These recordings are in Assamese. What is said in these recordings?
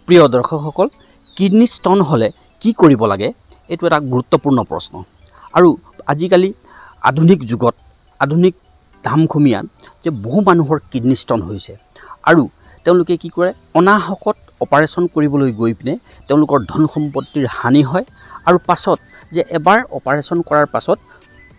প্ৰিয় দৰ্শকসকল, কিডনী ষ্টন হ'লে কি কৰিব লাগে এইটো এটা গুৰুত্বপূৰ্ণ প্ৰশ্ন। আৰু আজিকালি আধুনিক যুগত আধুনিক ধামখুমীয়াত যে বহু মানুহৰ কিডনী ষ্টন হৈছে আৰু তেওঁলোকে কি কৰে, অনাহকত অপাৰেশ্যন কৰিবলৈ গৈ পিনে তেওঁলোকৰ ধন সম্পত্তিৰ হানি হয় আৰু পাছত যে এবাৰ অপাৰেশ্যন কৰাৰ পাছত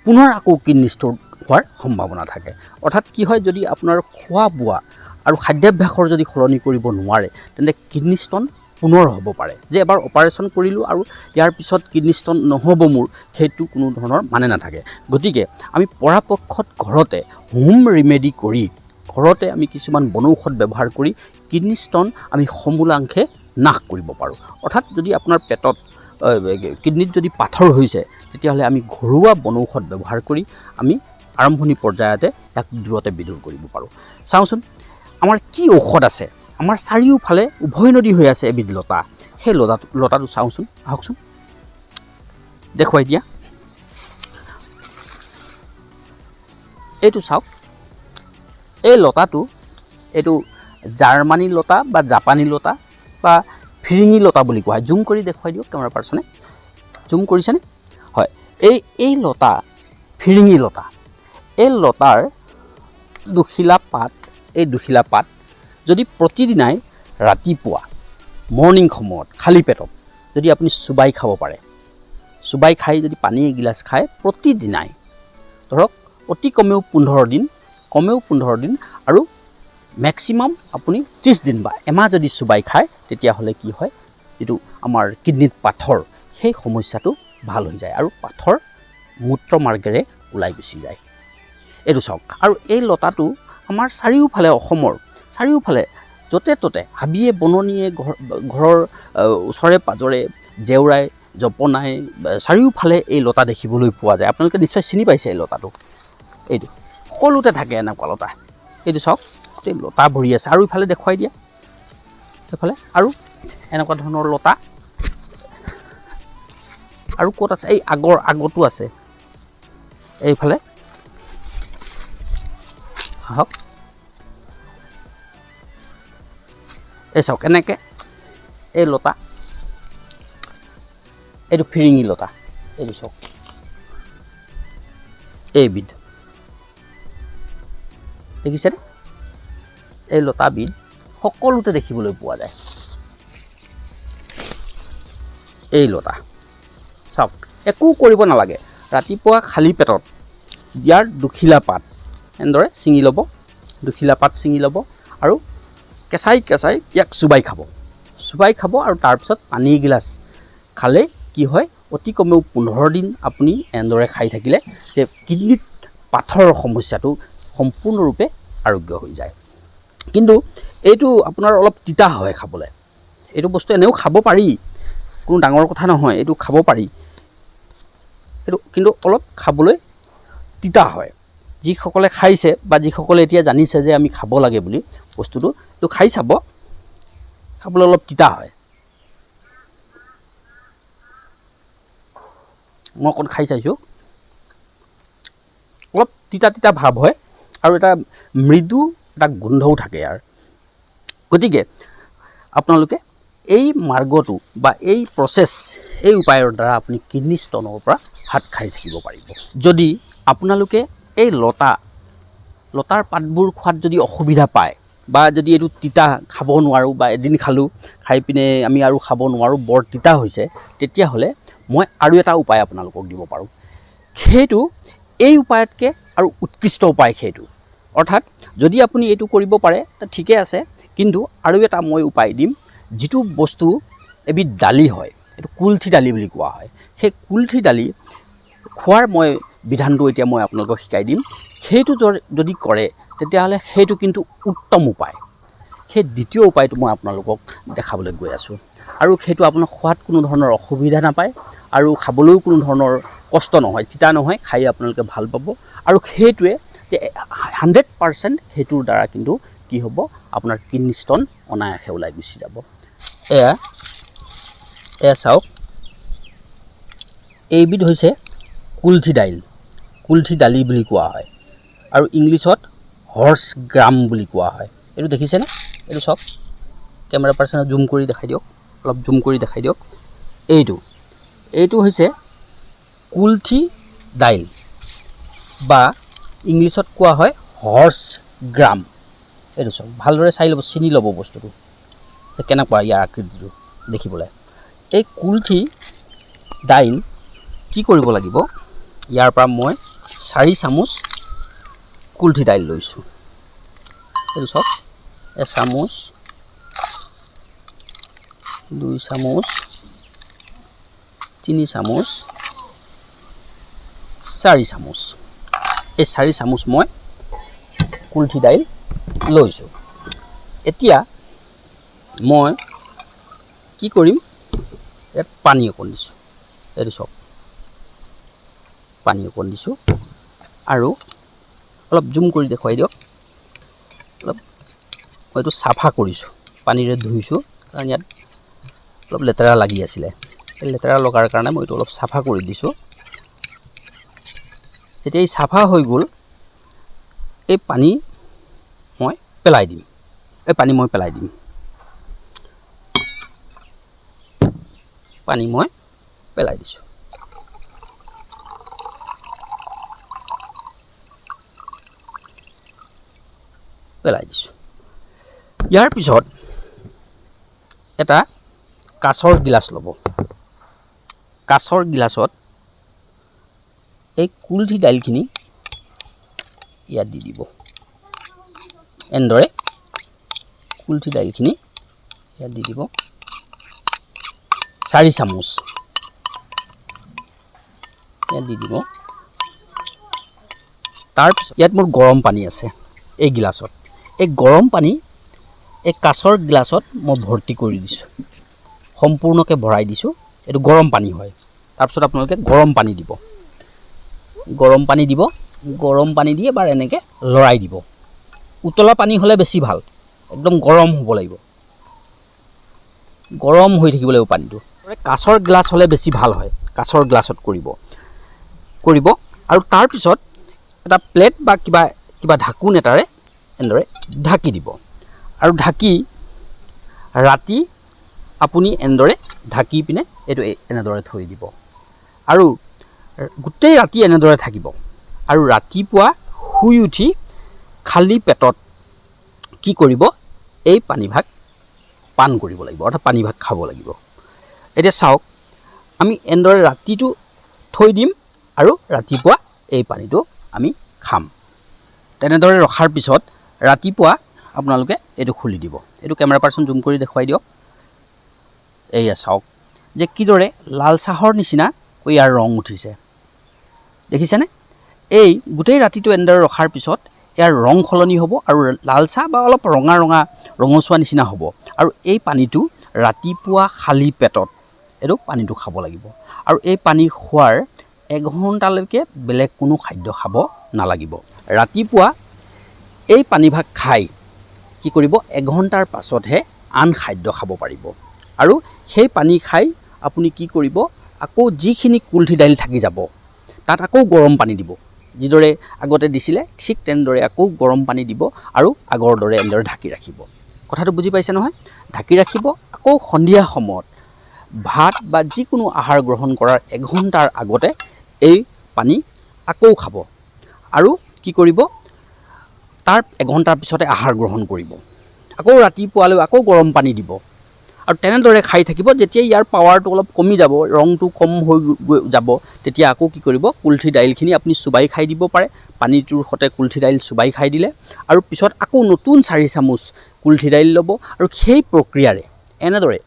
পুনৰ আকৌ কিডনী ষ্টন হোৱাৰ সম্ভাৱনা থাকে। অৰ্থাৎ কি হয়, যদি আপোনাৰ খোৱা বোৱা আৰু খাদ্যাভ্যাসৰ যদি সলনি কৰিব নোৱাৰে তেন্তে কিডনী ষ্টন পুনৰ হ'ব পাৰে। যে এবাৰ অপাৰেশ্যন কৰিলোঁ আৰু ইয়াৰ পিছত কিডনী ষ্টন নহ'ব মোৰ, সেইটো কোনো ধৰণৰ মানে নাথাকে। গতিকে আমি পৰাপক্ষত ঘৰতে হোম ৰিমেডি কৰি ঘৰতে আমি কিছুমান বনৌষধ ব্যৱহাৰ কৰি কিডনী ষ্টন আমি সমূলাংশে নাশ কৰিব পাৰোঁ। অৰ্থাৎ যদি আপোনাৰ পেটত কিডনীত যদি পাথৰ হৈছে তেতিয়াহ'লে আমি ঘৰুৱা বনৌষধ ব্যৱহাৰ কৰি আমি আৰম্ভণি পৰ্যায়তে ইয়াক দূৰতে বিদূৰ কৰিব পাৰোঁ। চাওঁচোন আমাৰ কি ঔষধ আছে। আমাৰ চাৰিওফালে উভয় নদী হৈ আছে এবিধ লতা। সেই লতাটো চাওঁচোন, আহকচোন দেখুৱাই দিয়া। এইটো চাওক, এই লতাটো এইটো জাৰ্মানী লতা বা জাপানী লতা বা ফিৰিঙি লতা বুলি কোৱা হয়। জুম কৰি দেখুৱাই দিয়ক কেমেৰা পাৰ্চনে, জুম কৰিছেনে? হয়, এই লতা ফিৰিঙি লতা। এই লতাৰ দুখিলা পাত যদি প্ৰতিদিনাই ৰাতিপুৱা মৰ্ণিং সময়ত খালী পেটত যদি আপুনি চুবাই খাব পাৰে, চুবাই খাই যদি পানী এগিলাচ খায় প্ৰতিদিনাই, ধৰক অতি কমেও 15 দিন আৰু মেক্সিমাম আপুনি 30 দিন বা এমাহ যদি চুবাই খায় তেতিয়াহ'লে কি হয়, যিটো আমাৰ কিডনীত পাথৰ সেই সমস্যাটো ভাল হৈ যায় আৰু পাথৰ মূত্ৰ মাৰ্গেৰে ওলাই গুচি যায়। এইটো চাওক। আৰু এই লতাটো আমাৰ চাৰিওফালে, অসমৰ চাৰিওফালে য'তে ত'তে হাবিয়ে বননিয়ে ঘৰৰ ওচৰে পাজৰে জেওৰাই জপনাই চাৰিওফালে এই লতা দেখিবলৈ পোৱা যায়। আপোনালোকে নিশ্চয় চিনি পাইছে এই লতাটো। এইটো সকলোতে থাকে এনেকুৱা লতা। এইটো চাওক, এই লতা ভৰি আছে। আৰু ইফালে দেখুৱাই দিয়া, সেইফালে আৰু এনেকুৱা ধৰণৰ লতা আৰু ক'ত আছে, এই আগতো আছে। এইফালে আহক, এই চাওক এনেকৈ এই লতা, এইটো ফিৰিঙি লতা। এইটো চাওক, এইবিধ দেখিছেনে? এই লতাবিধ সকলোতে দেখিবলৈ পোৱা যায়। এই লতা চাওক, একো কৰিব নালাগে। ৰাতিপুৱা খালী পেটত ইয়াৰ দুখিলা পাত এনেদৰে ছিঙি ল'ব, দুখিলা পাত ছিঙি ল'ব আৰু কেঁচাই ইয়াক চুবাই খাব আৰু তাৰপিছত পানী এগিলাচ খালে কি হয়, অতি কমেও 15 দিন আপুনি এনেদৰে খাই থাকিলে যে কিডনীত পাথৰৰ সমস্যাটো সম্পূৰ্ণৰূপে আৰোগ্য হৈ যায়। কিন্তু এইটো আপোনাৰ অলপ তিতা হয় খাবলৈ। এইটো বস্তু এনেও খাব পাৰি, কোনো ডাঙৰ কথা নহয়, এইটো খাব পাৰি। এইটো কিন্তু অলপ খাবলৈ তিতা হয়। যিসকলে খাইছে বা যিসকলে এতিয়া জানিছে যে আমি খাব লাগে বুলি বস্তুটো, এইটো খাই চাব, খাবলৈ অলপ তিতা হয়। মই অকণ খাই চাইছোঁ, অলপ তিতা ভাৱ হয় আৰু এটা মৃদু এটা গোন্ধও থাকে ইয়াৰ। গতিকে আপোনালোকে এই মাৰ্গটো বা এই এই উপায়ৰ দ্বাৰা আপুনি কিডনী ষ্টনৰ পৰা হাত সাৰি থাকিব পাৰিব। যদি আপোনালোকে এই লতাৰ পাতবোৰ খোৱাত যদি অসুবিধা পায় বা যদি এইটো তিতা খাব নোৱাৰোঁ বা এদিন খালোঁ, খাই পিনে আমি আৰু খাব নোৱাৰোঁ, বৰ তিতা হৈছে, তেতিয়াহ'লে মই আৰু এটা উপায় আপোনালোকক দিব পাৰোঁ। সেইটো এই উপায়তকৈ আৰু উৎকৃষ্ট উপায় সেইটো। অৰ্থাৎ যদি আপুনি এইটো কৰিব পাৰে ঠিকে আছে, কিন্তু আৰু এটা মই উপায় দিম, যিটো বস্তু এবিধ দালি হয়, এইটো কুলথি দালি বুলি কোৱা হয়। সেই কুলথি দালি খোৱাৰ মই বিধানটো এতিয়া মই আপোনালোকক শিকাই দিম। সেইটো যদি কৰে তেতিয়াহ'লে সেইটো কিন্তু উত্তম উপায়। সেই দ্বিতীয় উপায়টো মই আপোনালোকক দেখাবলৈ গৈ আছোঁ আৰু সেইটো আপোনাৰ খোৱাত কোনো ধৰণৰ অসুবিধা নাপায় আৰু খাবলৈও কোনো ধৰণৰ কষ্ট নহয়, তিতা নহয়, খাই আপোনালোকে ভাল পাব। আৰু সেইটোৱে যে 100% সেইটোৰ দ্বাৰা কিন্তু কি হ'ব, আপোনাৰ কিডনী ষ্টন অনায়াসে ওলাই গুচি যাব। এয়া চাওক, এইবিধ হৈছে কুলথি দালি বুলি কোৱা হয় আৰু ইংলিছত হৰ্চ গ্ৰাম বুলি কোৱা হয়। এইটো দেখিছেনে? এইটো চাওক, কেমেৰা পাৰ্চনে জুম কৰি দেখাই দিয়ক, অলপ জুম কৰি দেখাই দিয়ক। এইটো হৈছে কুলথি দাইল বা ইংলিছত কোৱা হয় হৰ্চ গ্ৰাম। এইটো চাওক, ভালদৰে চাই ল'ব, চিনি ল'ব বস্তুটো যে কেনেকুৱা ইয়াৰ আকৃতিটো দেখিবলৈ। এই কুলথি দাইল কি কৰিব লাগিব, ইয়াৰ পৰা মই 4 চামুচ কুলথি দাইল লৈছোঁ। এইটো চাওক, 1 চামুচ, 2 চামুচ, 3 চামুচ, 4 চামুচ। এই 4 চামুচ মই কুলথি দাইল লৈছোঁ। এতিয়া মই কি কৰিম, ইয়াত পানী অকণ দিছোঁ। এইটো চাওক, পানী অকণ দিছোঁ আৰু অলপ জুম কৰি দেখুৱাই দিয়ক। অলপ মই এইটো চাফা কৰিছোঁ, পানীৰে ধুইছোঁ, কাৰণ ইয়াত অলপ লেতেৰা লাগি আছিলে। এই লেতেৰা লগাৰ কাৰণে মই এইটো অলপ চাফা কৰি দিছোঁ। যেতিয়া এই চাফা হৈ গ'ল, এই পানী মই পেলাই দিম। পানী মই পেলাই দিম। পানী মই পেলাই দিছোঁ। ইয়াৰ পিছত এটা কাঁচৰ গিলাচ ল'ব। কাঁচৰ গিলাচত এই কুলথি দাইলখিনি ইয়াত দি দিব। এনেদৰে কুলথি দাইলখিনি ইয়াত দি দিব। 4 চামুচ ইয়াত দি দিব। তাৰপিছত ইয়াত মোৰ গৰম পানী আছে এই গিলাচত। এই গৰম পানী এই কাঁচৰ গিলাচত মই ভৰ্তি কৰি দিছোঁ, সম্পূৰ্ণকৈ ভৰাই দিছোঁ। এইটো গৰম পানী হয়। তাৰপিছত আপোনালোকে গৰম পানী দিব। গৰম পানী দিব, গৰম পানী দি এবাৰ এনেকৈ লৰাই দিব। উতলা পানী হ'লে বেছি ভাল, একদম গৰম হ'ব লাগিব, গৰম হৈ থাকিব লাগিব পানীটো। কাঁচৰ গ্লাছ হ'লে বেছি ভাল হয়, কাঁচৰ গ্লাছত কৰিব। আৰু তাৰপিছত এটা প্লেট বা কিবা ঢাকোন এটাৰে এনেদৰে ঢাকি দিব। আৰু ঢাকি ৰাতি আপুনি এনেদৰে ঢাকি পিনে এইটো এনেদৰে থৈ দিব। আৰু গোটেই ৰাতি এনেদৰে থাকিব। আৰু ৰাতিপুৱা শুই উঠি খালী পেটত কি কৰিব, এই পানীভাগ পান কৰিব লাগিব, অৰ্থাৎ পানীভাগ খাব লাগিব। এতিয়া চাওক, আমি এনেদৰে ৰাতিটো থৈ দিম আৰু ৰাতিপুৱা এই পানীটো আমি খাম। তেনেদৰে ৰখাৰ পিছত ৰাতিপুৱা আপোনালোকে এইটো খুলি দিব। এইটো কেমেৰা পাৰ্চন জুম কৰি দেখুৱাই দিয়ক। এইয়া চাওক যে কিদৰে লাল চাহৰ নিচিনা ইয়াৰ ৰং উঠিছে, দেখিছেনে? এই গোটেই ৰাতিটো এনেদৰে ৰখাৰ পিছত ইয়াৰ ৰং সলনি হ'ব আৰু লাল চাহ বা অলপ ৰঙচুৱা নিচিনা হ'ব। আৰু এই পানীটো ৰাতিপুৱা খালী পেটত এইটো পানীটো খাব লাগিব। আৰু এই পানী খোৱাৰ 1 ঘণ্টালৈকে বেলেগ কোনো খাদ্য খাব নালাগিব। ৰাতিপুৱা এই পানীভাগ খাই কি কৰিব, 1 ঘণ্টাৰ পাছতহে আন খাদ্য খাব পাৰিব। আৰু সেই পানী খাই আপুনি কি কৰিব, আকৌ যিখিনি কুলথি দাইল থাকি যাব তাত আকৌ গৰম পানী দিব। যিদৰে আগতে দিছিলে ঠিক তেনেদৰে আকৌ গৰম পানী দিব আৰু আগৰ দৰে এনেদৰে ঢাকি ৰাখিব। কথাটো বুজি পাইছে নহয়? ঢাকি ৰাখিব। আকৌ সন্ধিয়া সময়ত ভাত বা যিকোনো আহাৰ গ্ৰহণ কৰাৰ 1 ঘণ্টাৰ আগতে এই পানী আকৌ খাব। আৰু কি কৰিব, তাৰ 1 ঘণ্টাৰ পিছতে আহাৰ গ্ৰহণ কৰিব। আকৌ ৰাতিপুৱালৈ আকৌ গৰম পানী দিব। আৰু তেনেদৰে খাই থাকিব। যেতিয়া ইয়াৰ পাৱাৰটো অলপ কমি যাব, ৰংটো কম হৈ যাব, তেতিয়া আকৌ কি কৰিব, কুলথি দাইলখিনি আপুনি চুবাই খাই দিব পাৰে। পানীটোৰ সতে কুলথি দাইল চুবাই খাই দিলে আৰু পিছত আকৌ নতুন 4 চামুচ কুলথি দাইল ল'ব। আৰু সেই প্ৰক্ৰিয়াৰে এনেদৰে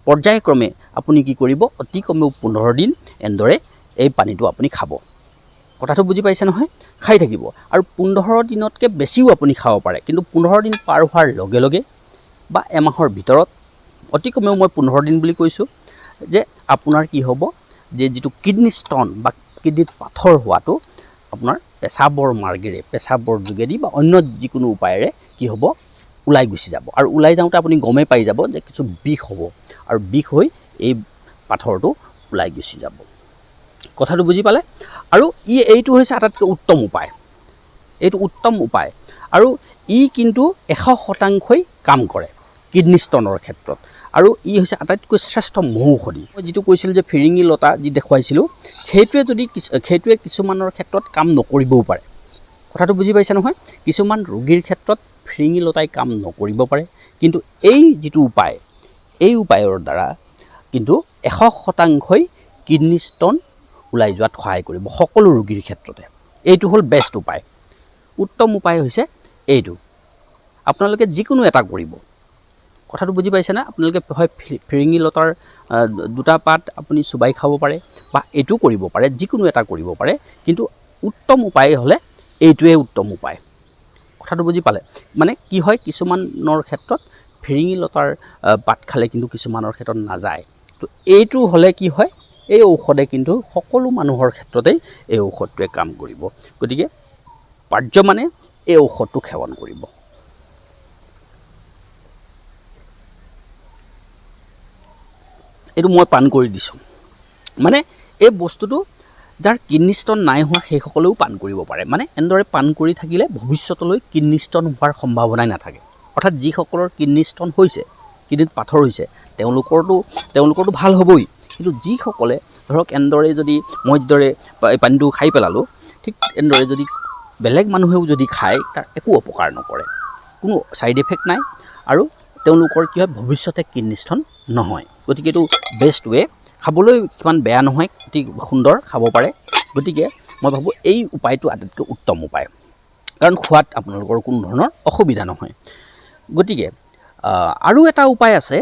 পৰ্যায়ক্ৰমে আপুনি কি কৰিব, অতি কমেও 15 দিন এনেদৰে এই পানীটো আপুনি খাব। কথাটো বুজি পাইছে নহয়? খাই থাকিব। আৰু 15 দিনতকৈ বেছিও আপুনি খাব পাৰে। কিন্তু 15 দিন পাৰ হোৱাৰ লগে লগে বা এমাহৰ ভিতৰত, অতি কমেও মই 15 দিন বুলি কৈছোঁ, যে আপোনাৰ কি হ'ব, যে যিটো কিডনী ষ্টন বা কিডনীত পাথৰ হোৱাটো আপোনাৰ পেচাবৰ মাৰ্গেৰে, পেচাবৰ যোগেদি বা অন্য যিকোনো উপায়েৰে কি হ'ব, ওলাই গুচি যাব। আৰু ওলাই যাওঁতে আপুনি গমেই পাই যাব যে কিছু বিষ হ'ব। আৰু বিষ হৈ এই পাথৰটো ওলাই গুচি যাব। কথাটো বুজি পালে? আৰু এইটো হৈছে আটাইতকৈ উত্তম উপায়। এইটো উত্তম উপায়। আৰু ই কিন্তু 100% কাম কৰে। কিডনী ষ্টনৰ ক্ষেত্ৰত আৰু ই হৈছে আটাইতকৈ শ্ৰেষ্ঠ মহৌষধি মই যিটো কৈছিলোঁ যে ফিৰিঙি লতা যি দেখুৱাইছিলোঁ সেইটোৱে কিছুমানৰ ক্ষেত্ৰত কাম নকৰিবও পাৰে কথাটো বুজি পাইছে নহয় কিছুমান ৰোগীৰ ক্ষেত্ৰত ফিৰিঙি লতাই কাম নকৰিব পাৰে কিন্তু এই যিটো উপায় এই উপায়ৰ দ্বাৰা কিন্তু 100%ই কিডনী ষ্টন ওলাই যোৱাত সহায় কৰিব সকলো ৰোগীৰ ক্ষেত্ৰতে এইটো হ'ল বেষ্ট উপায় উত্তম উপায় হৈছে এইটো আপোনালোকে যিকোনো এটা কৰিব কথাটো বুজি পাইছেনে আপোনালোকে হয় ফিৰিঙি লতাৰ দুটা পাত আপুনি চুবাই খাব পাৰে বা এইটো কৰিব পাৰে যিকোনো এটা কৰিব পাৰে কিন্তু উত্তম উপায় হ'লে এইটোৱে উত্তম উপায় কথাটো বুজি পালে মানে কি হয় কিছুমানৰ ক্ষেত্ৰত ফিৰিঙি লতাৰ পাত খালে কিন্তু কিছুমানৰ ক্ষেত্ৰত নাযায় তো এইটো হ'লে কি হয় এই ঔষধে কিন্তু সকলো মানুহৰ ক্ষেত্ৰতেই এই ঔষধটোৱে কাম কৰিব গতিকে পাৰ্য মানে এই ঔষধটো সেৱন কৰিব এইটো মই পান কৰি দিছোঁ মানে এই বস্তুটো যাৰ কিডনী ষ্টন নাই হোৱা সেইসকলেও পান কৰিব পাৰে মানে এনেদৰে পান কৰি থাকিলে ভৱিষ্যতলৈ কিডনী ষ্টন হোৱাৰ সম্ভাৱনাই নাথাকে অৰ্থাৎ যিসকলৰ কিডনী ষ্টন হৈছে কিডনীত পাথৰ হৈছে তেওঁলোকৰতো ভাল হ'বই কিন্তু যিসকলে ধৰক এনেদৰে যদি মই যিদৰে পানীটো খাই পেলালোঁ ঠিক এনেদৰে যদি বেলেগ মানুহেও যদি খায় তাৰ একো অপকাৰ নকৰে কোনো ছাইড এফেক্ট নাই আৰু তেওঁলোকৰ কি হয় ভৱিষ্যতে কিডনী ষ্টন নহয় গতিকে এইটো বেষ্ট ৱে খাবলৈ কিমান বেয়া নহয় অতি সুন্দৰ খাব পাৰে গতিকে মই ভাবোঁ এই উপায়টো আটাইতকৈ উত্তম উপায় কাৰণ খোৱাত আপোনালোকৰ কোনো ধৰণৰ অসুবিধা নহয় গতিকে আৰু এটা উপায় আছে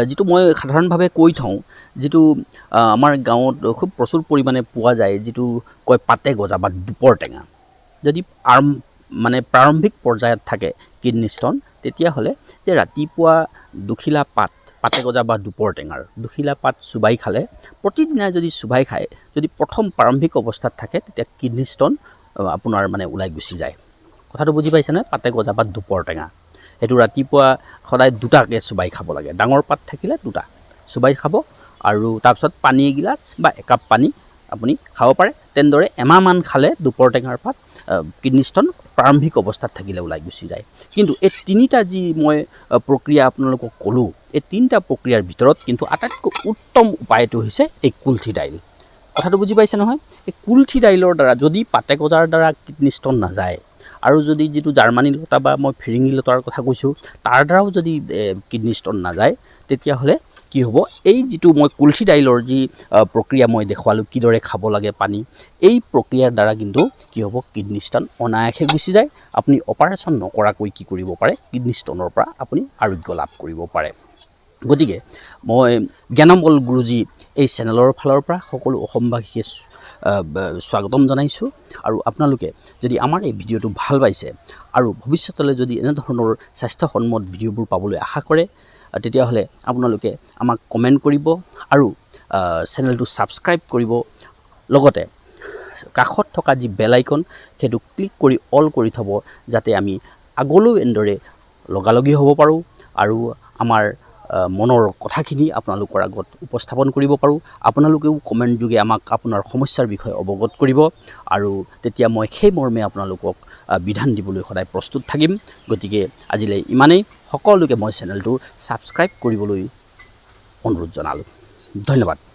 যিটো মই সাধাৰণভাৱে কৈ থওঁ যিটো আমাৰ গাঁৱত খুব প্ৰচুৰ পৰিমাণে পোৱা যায় যিটো কয় পাতে গজা বা দুপৰ টেঙা যদি প্ৰাৰম্ভিক পৰ্যায়ত থাকে কিডনী ষ্টন তেতিয়াহ'লে যে ৰাতিপুৱা দুখিলা পাতে গজা বা দুপৰ টেঙাৰ দুখিলা পাত চুবাই খালে প্ৰতিদিনাই যদি চুবাই খায় যদি প্ৰথম প্ৰাৰম্ভিক অৱস্থাত থাকে তেতিয়া কিডনী ষ্টন আপোনাৰ ওলাই গুচি যায় কথাটো বুজি পাইছেনে পাতে গজা বা দুপৰ টেঙা এইটো ৰাতিপুৱা সদায় দুটাকৈ চুবাই খাব লাগে ডাঙৰ পাত থাকিলে দুটা চুবাই খাব আৰু তাৰপিছত পানী এগিলাচ বা একাপ পানী আপুনি খাব পাৰে তেনেদৰে এমাহমান খালে দুপৰ টেঙাৰ পাত কিডনী ষ্টন প্ৰাৰম্ভিক অৱস্থাত থাকিলে ওলাই গুচি যায় কিন্তু এই তিনিটা যি মই প্ৰক্ৰিয়া আপোনালোকক ক'লোঁ এই তিনিটা প্ৰক্ৰিয়াৰ ভিতৰত কিন্তু আটাইতকৈ উত্তম উপায়টো হৈছে এই কুলথি দাইল কথাটো বুজি পাইছে নহয় এই কুলথি দাইলৰ দ্বাৰা যদি পাতে গজাৰ দ্বাৰা কিডনী ষ্টন নাযায় আৰু যদি যিটো জাৰ্মানী লতা বা মই ফিৰিঙি লতাৰ কথা কৈছোঁ তাৰ দ্বাৰাও যদি কিডনী ষ্টন নাযায় তেতিয়াহ'লে কি হ'ব এই যিটো মই কুলথি দাইলৰ যি প্ৰক্ৰিয়া মই দেখুৱালোঁ কিদৰে খাব লাগে পানী এই প্ৰক্ৰিয়াৰ দ্বাৰা কিন্তু কি হ'ব কিডনী ষ্টন অনায়াসে গুচি যায় আপুনি অপাৰেশ্যন নকৰাকৈ কি কৰিব পাৰে কিডনী ষ্টনৰ পৰা আপুনি আৰোগ্য লাভ কৰিব পাৰে গতিকে মই জ্ঞানমল গুৰুজী এই চেনেলৰ ফালৰ পৰা সকলো অসমবাসীকে স্বাগতম জনাইছোঁ আৰু আপোনালোকে যদি আমাৰ এই ভিডিঅ'টো ভাল পাইছে আৰু ভৱিষ্যতলৈ যদি এনেধৰণৰ স্বাস্থ্যসন্মত ভিডিঅ'বোৰ পাবলৈ আশা কৰে তেতিয়াহ'লে আপোনালোকে আমাক কমেণ্ট কৰিব আৰু চেনেলটো ছাবস্ক্ৰাইব কৰিব লগতে কাষত থকা যি বেল আইকন সেইটো ক্লিক কৰি অল কৰি থ'ব যাতে আমি আগলৈও এনেদৰে লগালগি হ'ব পাৰোঁ আৰু আমাৰ মনৰ কথাখিনি আপোনালোকৰ আগত উপস্থাপন কৰিব পাৰোঁ আপোনালোকেও কমেণ্ট যোগে আমাক আপোনাৰ সমস্যাৰ বিষয়ে অৱগত কৰিব আৰু তেতিয়া মই সেই মৰ্মে আপোনালোকক বিধান দিবলৈ সদায় প্ৰস্তুত থাকিম গতিকে আজিলৈ ইমানেই সকলোকে মই চেনেলটো ছাবস্ক্ৰাইব কৰিবলৈ অনুৰোধ জনালোঁ ধন্যবাদ